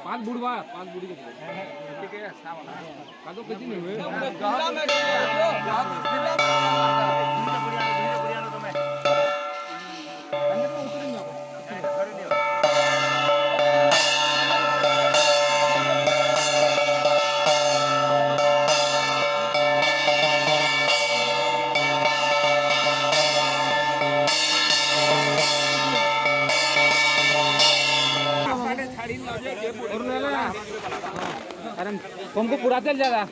पांच बुढ़वा पांच बुढ़ी के ठीक है का तो कितनी हुए तुमको पूरा चल जाएगा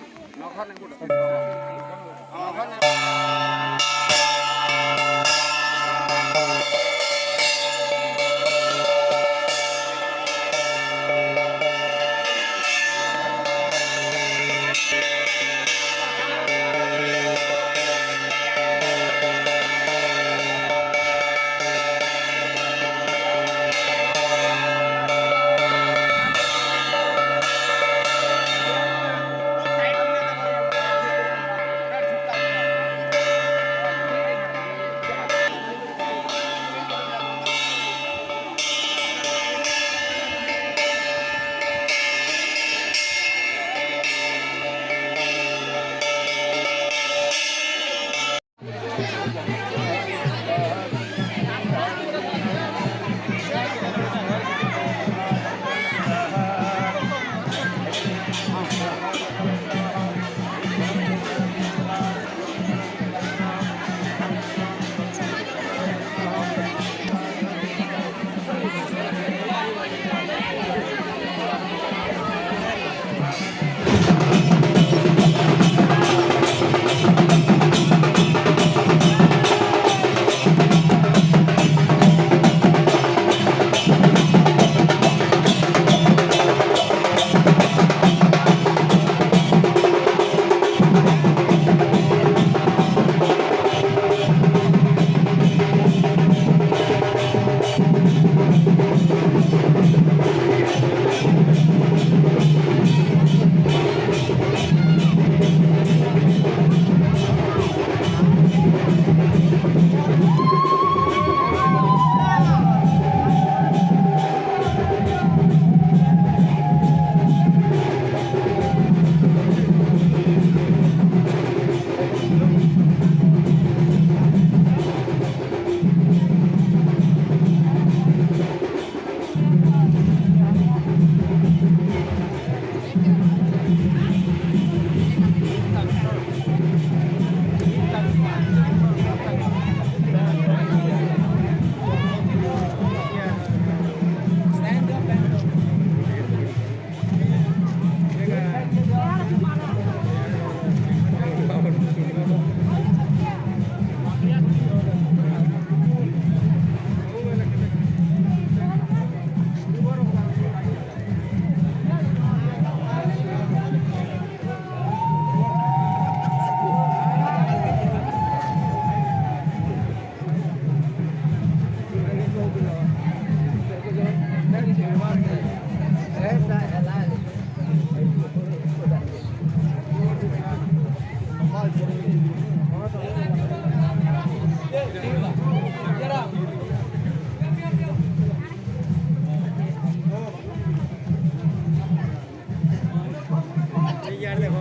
यार देखो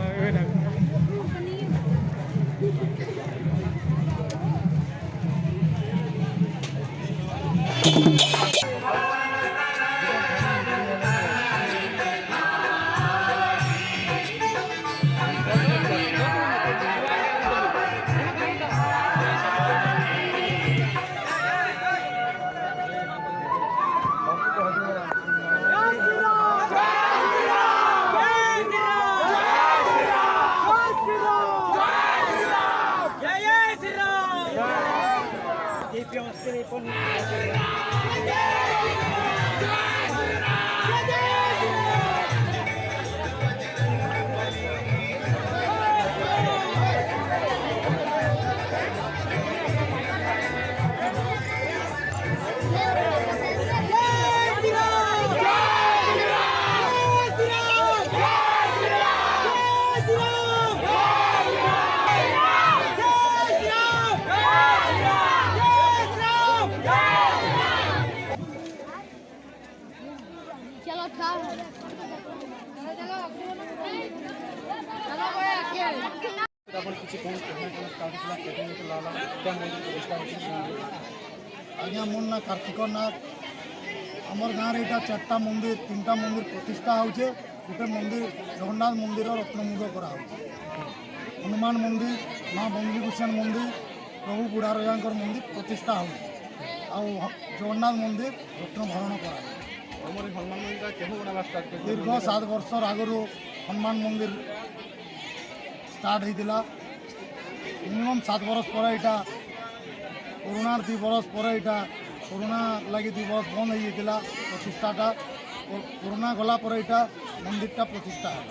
आज्ञा मोर ना कार्तिक नाथ आमर गाँव में यहाँ 4टा मंदिर 3टा मंदिर प्रतिष्ठा होचे गोटे मंदिर जगन्नाथ मंदिर रत्नमुद्र करा हनुमान मंदिर माँ बंदीभूषण मंदिर प्रभु बुढ़ा रजांकर मंदिर प्रतिष्ठा हो जगन्नाथ मंदिर रत्नभरण करा दीर्घ 7 वर्ष आगु हनुमान मंदिर स्टार्ट होता मिनिमम 7 वर्ष पर यहाँ कोरोना 2 वर्ष पर यहाँ कोरोना लगी 2 वर्ष बंद हो जाता प्रतिष्ठाटा कोरोना गला पर यहाँ मंदिरटा प्रतिष्ठा है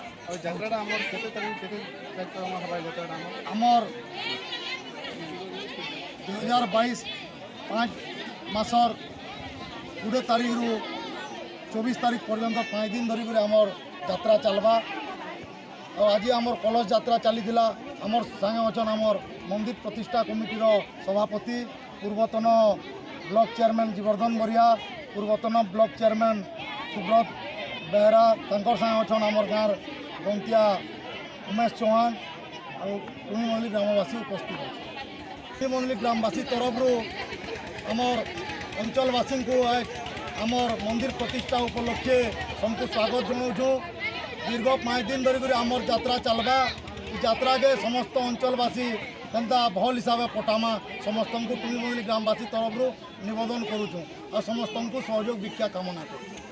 आमर 2022 5 मासर 20 तारीख रु 24 तारीख पर्यंत 5 दिन धरिक आमर यात्रा चलवा और आज आमर कलश यात्रा चली आमर संगे अच्छा आमर मंदिर प्रतिष्ठा कमिटीर सभापति पूर्वतन ब्लॉक चेयरमैन जीवर्धन बरिया पूर्वतन ब्लॉक चेयरमैन सुब्रत बेहरा तंकर संगे अच्छा आमर गाँव गंतिया उमेश चौहान और टुंगीबंधली ग्रामवासी उपस्थित अच्छे टुंगीबंधली ग्रामवासी तरफ आमर अंचलवासी को आमर मंदिर प्रतिष्ठा उपलक्षे सबको स्वागत जनाऊँ दीर्घ 5 दिन धरिक आमर यात्रा चलवा यात्रा के समस्त अंचलवासी केन्ता भल हिसाब से पटामा समस्त को टुंगीबंधली ग्रामवासी तरफ निवेदन करुँ और समस्त को सहयोग भिक्षा कामना करूँ।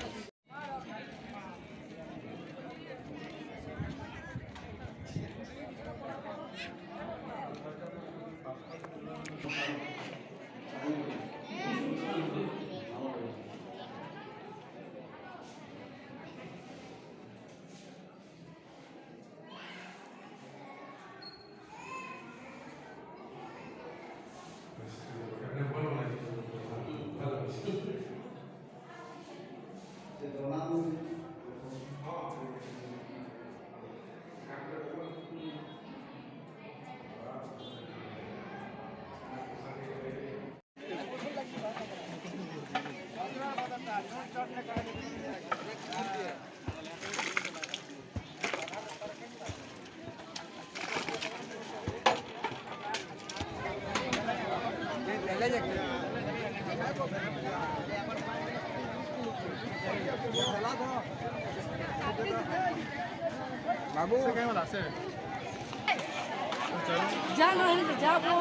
बाबू जानो जाबो